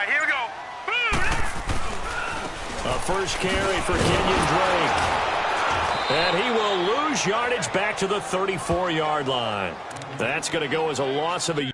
right, here we go. A first carry for Kenyon Drake. And he will lose yardage back to the 34-yard line. That's going to go as a loss of a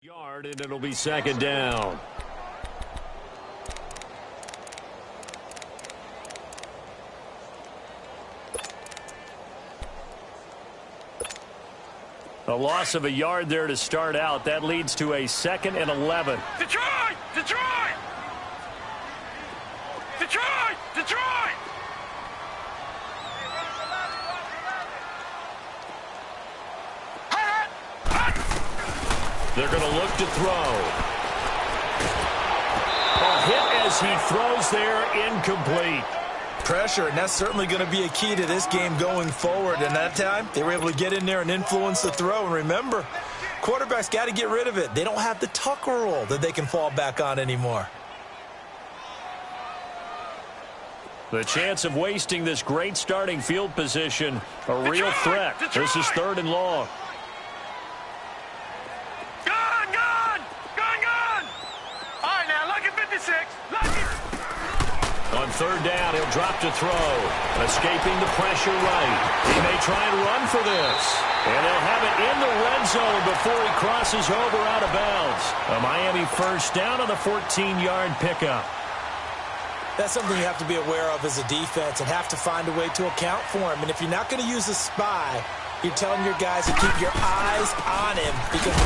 yard, and it'll be second down. A loss of a yard there to start out. That leads to a 2nd and 11. Detroit! Detroit! Detroit! Detroit! They're going to look to throw. A hit as he throws there, incomplete. Pressure, and that's certainly going to be a key to this game going forward. And that time, they were able to get in there and influence the throw. And remember, quarterbacks got to get rid of it. They don't have the tuck rule that they can fall back on anymore. The chance of wasting this great starting field position, a real threat. This is 3rd and long. On 3rd down, he'll drop to throw. Escaping the pressure right. He may try and run for this. And they'll have it in the red zone before he crosses over out of bounds. A Miami first down on the 14-yard pickup. That's something you have to be aware of as a defense and have to find a way to account for him. And if you're not going to use a spy, you're telling your guys to keep your eyes on him. Because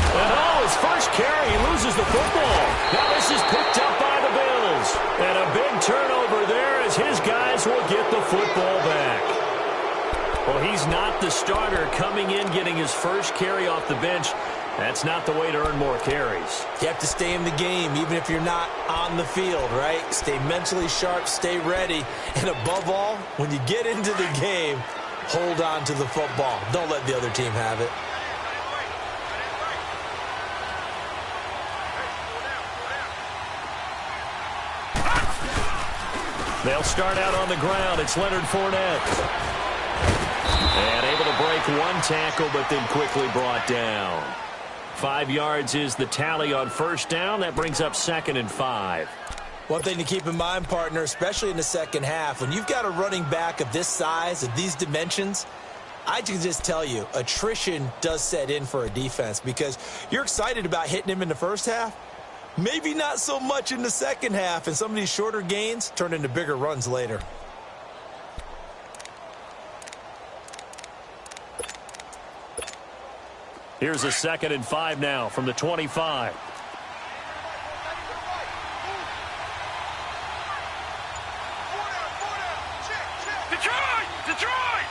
his first carry, he loses the football. Now this is picked up by the Bills. And a big turnover there as his guys will get the football back. Well, he's not the starter coming in, getting his first carry off the bench. That's not the way to earn more carries. You have to stay in the game, even if you're not on the field, right? Stay mentally sharp, stay ready. And above all, when you get into the game, hold on to the football. Don't let the other team have it. They'll start out on the ground. It's Leonard Fournette. And able to break one tackle, but then quickly brought down. 5 yards is the tally on first down. That brings up 2nd and 5. One thing to keep in mind, partner, especially in the second half, when you've got a running back of this size, of these dimensions, I can just tell you, attrition does set in for a defense because you're excited about hitting him in the first half. Maybe not so much in the second half, and some of these shorter gains turn into bigger runs later. Here's a 2nd and 5 now from the 25. Detroit! Detroit!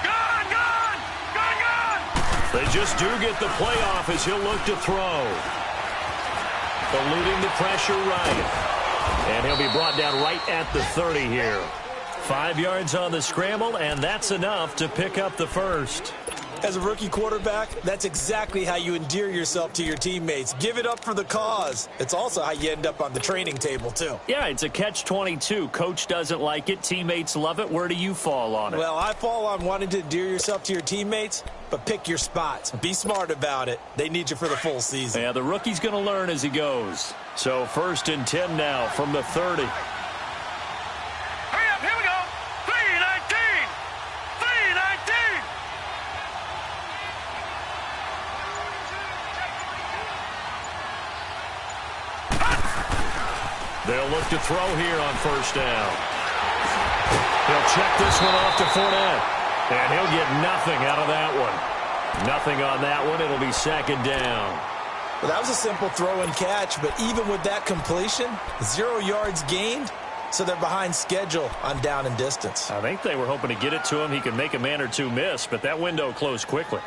Gone! They just do get the playoff as he'll look to throw. Eluding the pressure right. And he'll be brought down right at the 30 here. 5 yards on the scramble, and that's enough to pick up the first. As a rookie quarterback, that's exactly how you endear yourself to your teammates. Give it up for the cause. It's also how you end up on the training table, too. Yeah, it's a catch-22. Coach doesn't like it. Teammates love it. Where do you fall on it? Well, I fall on wanting to endear yourself to your teammates, but pick your spots. Be smart about it. They need you for the full season. Yeah, the rookie's going to learn as he goes. So 1st and 10 now from the 30. Hurry up, here we go. 3-19. 3-19. They'll look to throw here on 1st down. He'll check this one off to Fournette. And he'll get nothing out of that one. Nothing on that one. It'll be 2nd down. Well, that was a simple throw and catch, but even with that completion, 0 yards gained, so they're behind schedule on down and distance. I think they were hoping to get it to him. He could make a man or two miss, but that window closed quickly.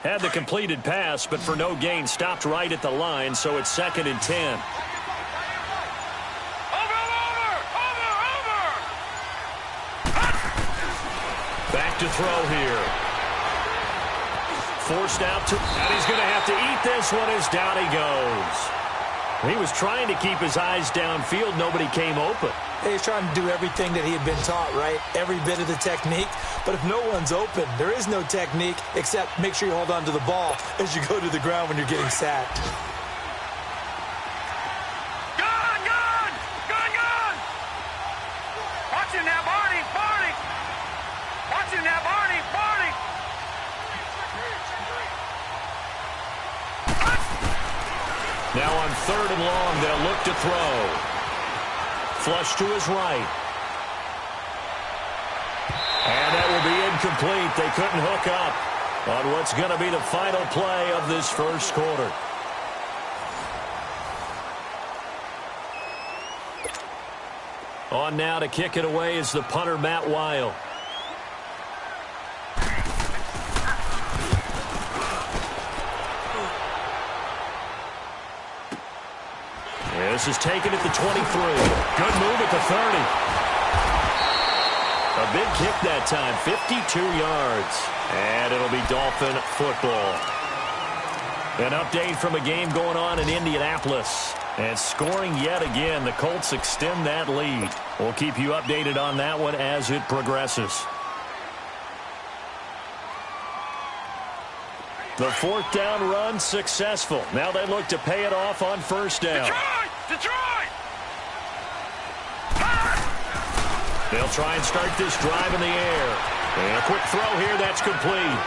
Had the completed pass, but for no gain, stopped right at the line, so it's 2nd and 10. Over. Back to throw here. Forced out to, and he's going to have to eat this one as down he goes. He was trying to keep his eyes downfield. Nobody came open. He's trying to do everything that he had been taught, right? Every bit of the technique. But if no one's open, there is no technique except make sure you hold on to the ball as you go to the ground when you're getting sacked. Gun! Watch him now, Barney! Watch him now, Barney! Now on 3rd and long, they'll look to throw. Flush to his right. And that will be incomplete. They couldn't hook up on what's going to be the final play of this 1st quarter. On now to kick it away is the punter, Matt Weil. This is taken at the 23. Good move at the 30. A big kick that time, 52 yards. And it'll be Dolphin football. An update from a game going on in Indianapolis. And scoring yet again, the Colts extend that lead. We'll keep you updated on that one as it progresses. The 4th down run successful. Now they look to pay it off on 1st down. Detroit! They'll try and start this drive in the air. And a quick throw here, that's complete.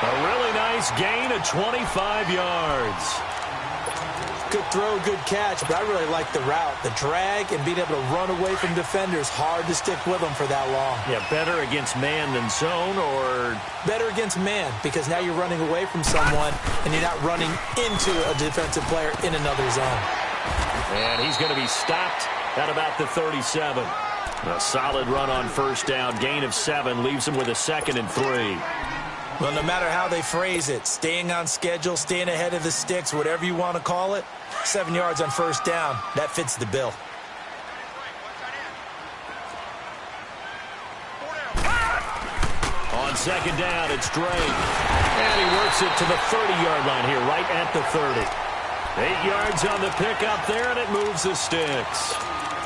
A really nice gain of 25 yards. Good throw, good catch, but I really like the route. The drag and being able to run away from defenders, hard to stick with them for that long. Yeah, better against man than zone, or? Better against man, because now you're running away from someone and you're not running into a defensive player in another zone. And he's going to be stopped at about the 37. A solid run on 1st down, gain of 7, leaves him with a 2nd and 3. Well, no matter how they phrase it, staying on schedule, staying ahead of the sticks, whatever you want to call it, 7 yards on 1st down, that fits the bill. On 2nd down, it's Drake. And he works it to the 30-yard line here, right at the 30. 8 yards on the pickup there, and it moves the sticks.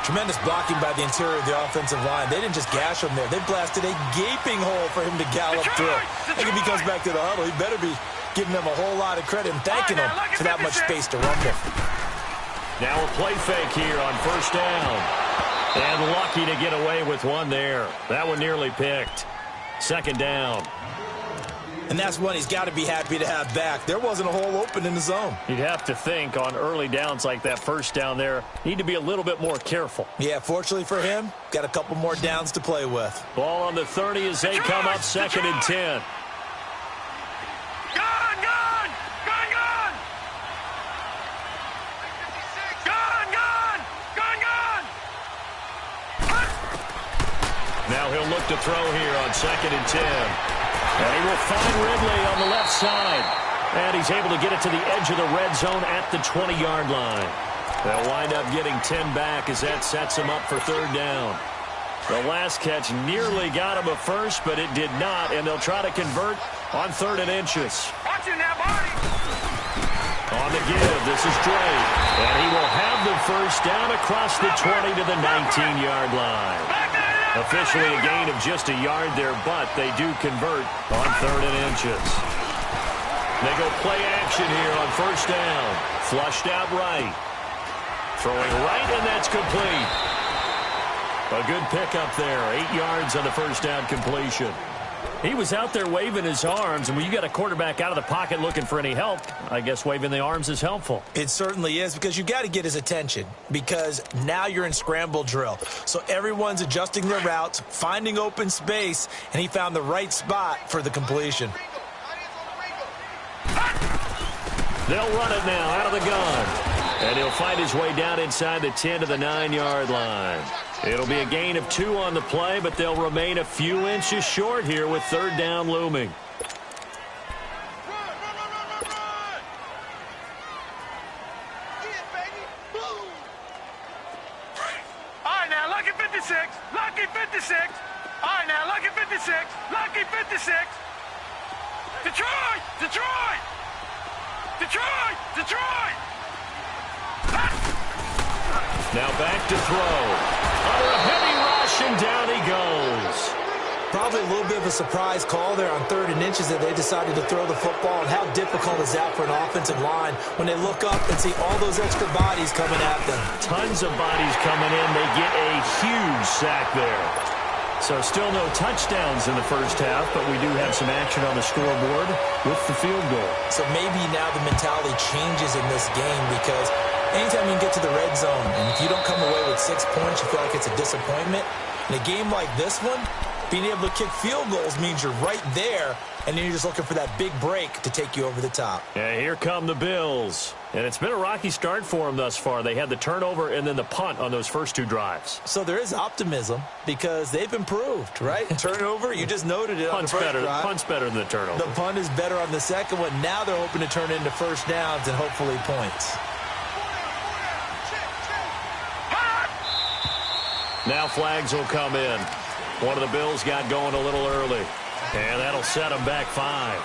Tremendous blocking by the interior of the offensive line. They didn't just gash him there. They blasted a gaping hole for him to gallop through. I think if he comes back to the huddle, he better be giving them a whole lot of credit and thanking them for that much space to run with. Now a play fake here on 1st down. And lucky to get away with one there. That one nearly picked. 2nd down. And that's one he's got to be happy to have back. There wasn't a hole open in the zone. You'd have to think on early downs like that 1st down there, need to be a little bit more careful. Yeah, fortunately for him, got a couple more downs to play with. Ball on the 30 as they come up 2nd and 10. Gun! Now he'll look to throw here on 2nd and 10. And he will find Ridley on the left side. And he's able to get it to the edge of the red zone at the 20-yard line. They'll wind up getting 10 back as that sets him up for 3rd down. The last catch nearly got him a first, but it did not, and they'll try to convert on 3rd and inches. Watch it now, Barney. On the give, this is Drake, and he will have the first down across the 20 to the 19-yard line. Officially a gain of just a yard there, but they do convert on 3rd and inches. They go play action here on 1st down. Flushed out right. Throwing right, and that's complete. A good pickup there. 8 yards on the 1st down completion. He was out there waving his arms, and when you got a quarterback out of the pocket looking for any help, I guess waving the arms is helpful. It certainly is, because you got to get his attention, because now you're in scramble drill. So everyone's adjusting their routes, finding open space, and he found the right spot for the completion. They'll run it now out of the gun. And he'll find his way down inside the 10 to the 9-yard line. It'll be a gain of 2 on the play, but they'll remain a few inches short here with 3rd down looming. All right, now, lucky 56. Lucky 56. All right, now, lucky 56. Lucky 56. Detroit! Detroit! Detroit! Detroit! Now back to throw. Under a heavy rush, and down he goes. Probably a little bit of a surprise call there on 3rd and inches that they decided to throw the football. And how difficult is that for an offensive line when they look up and see all those extra bodies coming at them? Tons of bodies coming in. They get a huge sack there. So still no touchdowns in the 1st half, but we do have some action on the scoreboard with the field goal. So maybe now the mentality changes in this game, because anytime you can get to the red zone, and if you don't come away with 6 points, you feel like it's a disappointment. In a game like this one, being able to kick field goals means you're right there, and then you're just looking for that big break to take you over the top. Yeah, here come the Bills. And it's been a rocky start for them thus far. They had the turnover and then the punt on those first 2 drives. So there is optimism, because they've improved, right? Turnover, you just noted it on the first drive. Punt's better than the turnover. The punt is better on the second one. Now they're hoping to turn into 1st downs and hopefully points. Now flags will come in. One of the Bills got going a little early, and that'll set them back 5.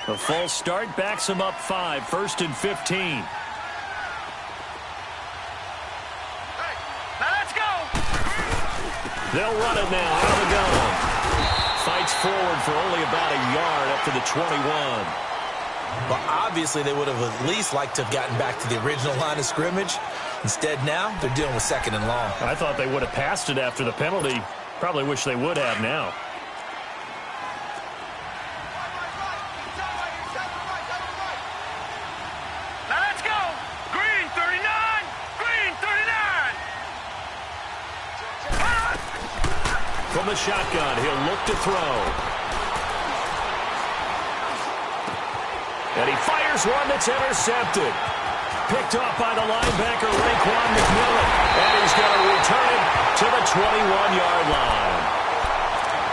A false start backs them up 5, 1st and 15. They'll run it now out of the gun. Fights forward for only about a yard up to the 21. Well, obviously they would have at least liked to have gotten back to the original line of scrimmage. Instead now, they're dealing with 2nd and long. I thought they would have passed it after the penalty. Probably wish they would have now. Now let's go. Green 39. Green 39. From the shotgun, he'll look to throw. And he fires one that's intercepted. Picked off by the linebacker, Raekwon McMillan. And he's going to return it to the 21-yard line.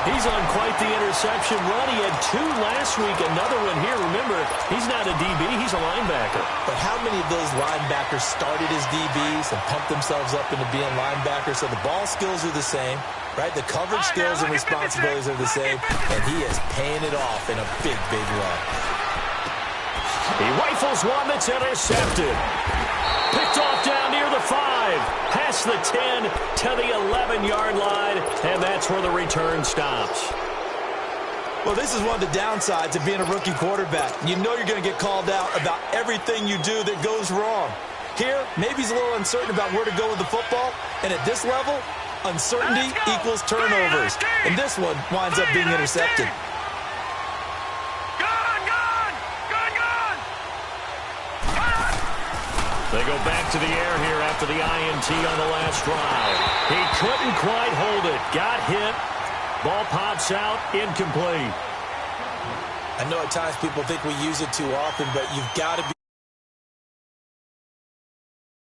He's on quite the interception run. He had 2 last week, another one here. Remember, he's not a DB, he's a linebacker. But how many of those linebackers started as DBs and pumped themselves up into being linebackers? So the ball skills are the same, right? The coverage skills and responsibilities are the same, and he is paying it off in a big, big run. He rifles one that's intercepted. Picked off down near the 5. Past the 10 to the 11-yard line. And that's where the return stops. Well, this is one of the downsides of being a rookie quarterback. You know you're going to get called out about everything you do that goes wrong. Here, maybe he's a little uncertain about where to go with the football. And at this level, uncertainty equals turnovers. And this one winds up being intercepted. They go back to the air here after the INT on the last drive. He couldn't quite hold it. Got hit. Ball pops out, incomplete. I know at times people think we use it too often, but you've got to be